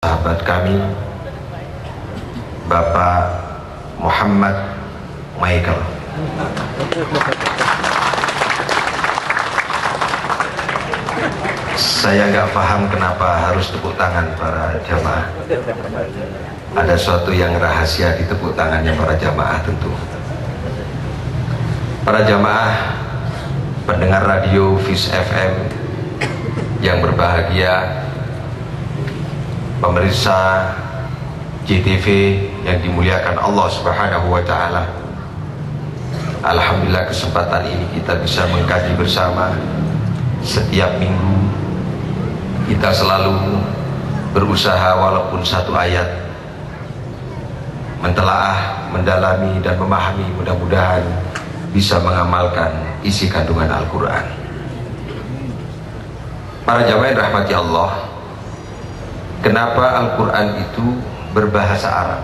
sahabat kami Bapak Muhammad Michael. Saya nggak paham kenapa harus tepuk tangan para jamaah. Ada suatu yang rahasia di tepuk tangannya para jamaah tentu. Para jamaah pendengar radio Vis FM yang berbahagia, pemirsa JTV yang dimuliakan Allah Subhanahu wa Ta'ala. Alhamdulillah kesempatan ini kita bisa mengkaji bersama. Setiap minggu kita selalu berusaha walaupun satu ayat mentelaah, mendalami dan memahami, mudah-mudahan bisa mengamalkan isi kandungan Al-Quran. Para jamaah yang rahmati Allah, kenapa Al-Quran itu berbahasa Arab?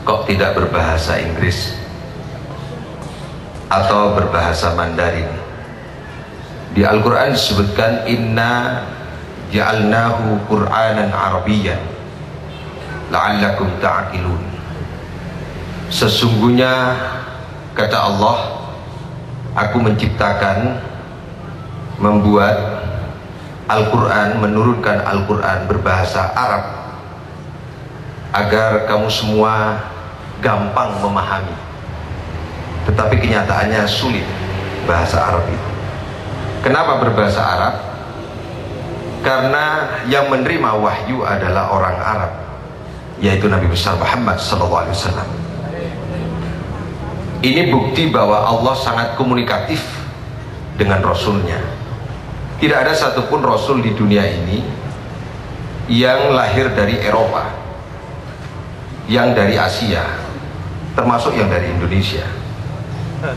Kok tidak berbahasa Inggris atau berbahasa Mandarin? Di Al-Quran disebutkan inna ja'alnahu Qur'anan Arabiyyan la'allakum ta'qilun. Sesungguhnya kata Allah, aku menciptakan, membuat Al-Quran, menurunkan Al-Quran berbahasa Arab agar kamu semua gampang memahami. Tetapi kenyataannya sulit bahasa Arab itu. Kenapa berbahasa Arab? Karena yang menerima wahyu adalah orang Arab, yaitu Nabi besar Muhammad SAW. Ini bukti bahwa Allah sangat komunikatif dengan Rasulnya. Tidak ada satupun Rasul di dunia ini yang lahir dari Eropa, yang dari Asia, termasuk yang dari Indonesia.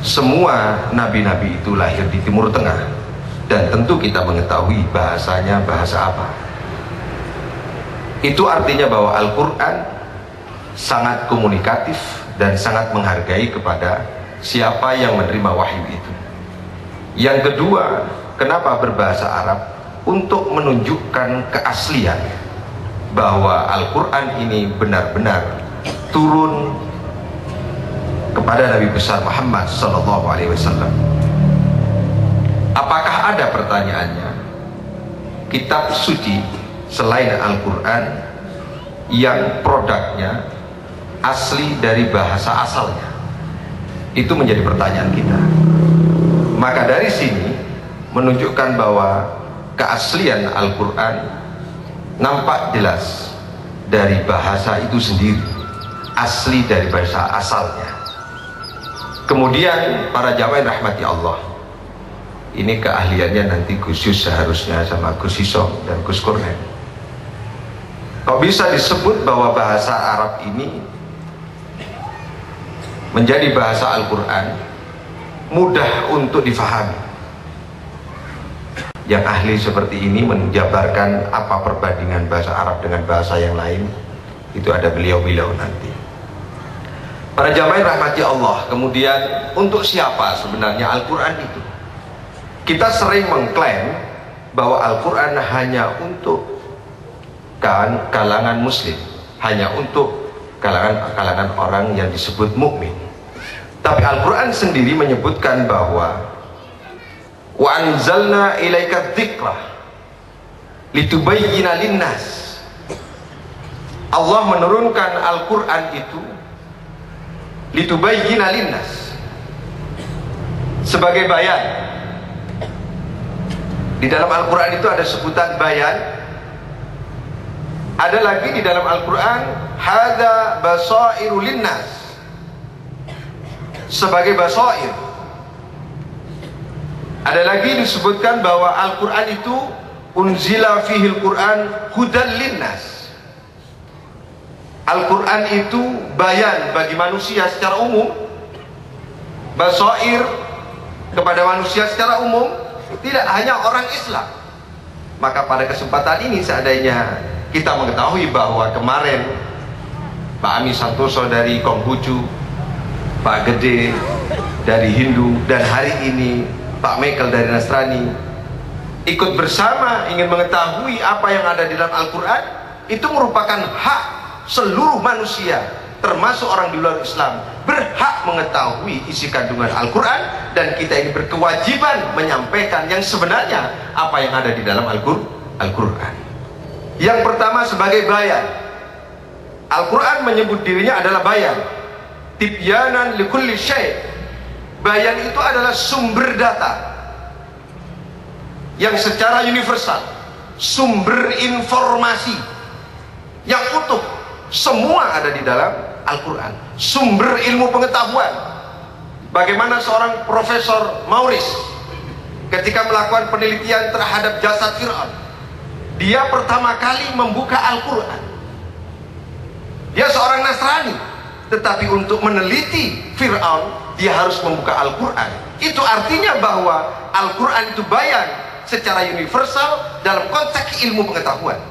Semua nabi-nabi itu lahir di Timur Tengah. Dan tentu kita mengetahui bahasanya bahasa apa. Itu artinya bahwa Al-Quran sangat komunikatif dan sangat menghargai kepada siapa yang menerima wahyu itu. Yang kedua, kenapa berbahasa Arab? Untuk menunjukkan keaslian bahwa Al-Quran ini benar-benar turun kepada Nabi besar Muhammad SAW. Apakah ada pertanyaannya kitab suci selain Al-Quran yang produknya asli dari bahasa asalnya? Itu menjadi pertanyaan kita. Maka dari sini menunjukkan bahwa keaslian Al-Quran nampak jelas dari bahasa itu sendiri, asli dari bahasa asalnya. Kemudian para jamaah yang rahmati Allah, ini keahliannya nanti khusus seharusnya sama Gus Isom dan Gus Kurnen. Kok bisa disebut bahwa bahasa Arab ini menjadi bahasa Al-Quran mudah untuk difahami? Yang ahli seperti ini menjabarkan apa perbandingan bahasa Arab dengan bahasa yang lain, itu ada beliau-beliau nanti. Para jamaah yang rahmati Allah, kemudian untuk siapa sebenarnya Al-Quran itu? Kita sering mengklaim bahwa Al-Quran hanya untuk kalangan muslim, hanya untuk kalangan orang yang disebut mukmin. Tapi Al-Quran sendiri menyebutkan bahwa wa anzalna ilaika dzikra litubayyina linnas. Allah menurunkan Al-Quran itu litubayyina linnas, sebagai bayan. Di dalam Al-Quran itu ada sebutan bayan. Ada lagi di dalam Al-Quran hadza basairu linnas, sebagai basair. Ada lagi disebutkan bahwa Al-Quran itu unzila fihil Quran hudan linnas. Al-Quran itu bayan bagi manusia secara umum, basair kepada manusia secara umum, tidak hanya orang Islam. Maka pada kesempatan ini seandainya kita mengetahui bahwa kemarin Pak Ami Santoso dari Konghucu, Pak Gede dari Hindu, dan hari ini Pak Michael dari Nasrani ikut bersama ingin mengetahui apa yang ada di dalam Al-Quran, itu merupakan hak seluruh manusia, termasuk orang di luar Islam, berhak mengetahui isi kandungan Al-Quran, dan kita ini berkewajiban menyampaikan yang sebenarnya apa yang ada di dalam Al-Quran. Yang pertama sebagai bayan. Al-Quran menyebut dirinya adalah bayan, tibyanan likulli syai'. Bayan itu adalah sumber data yang secara universal, sumber informasi yang utuh, semua ada di dalam Al-Quran. Sumber ilmu pengetahuan. Bagaimana seorang Profesor Maurice ketika melakukan penelitian terhadap jasad Fir'aun, dia pertama kali membuka Al-Quran. Dia seorang Nasrani, tetapi untuk meneliti Fir'aun dia harus membuka Al-Quran. Itu artinya bahwa Al-Quran itu bayan secara universal dalam konteks ilmu pengetahuan.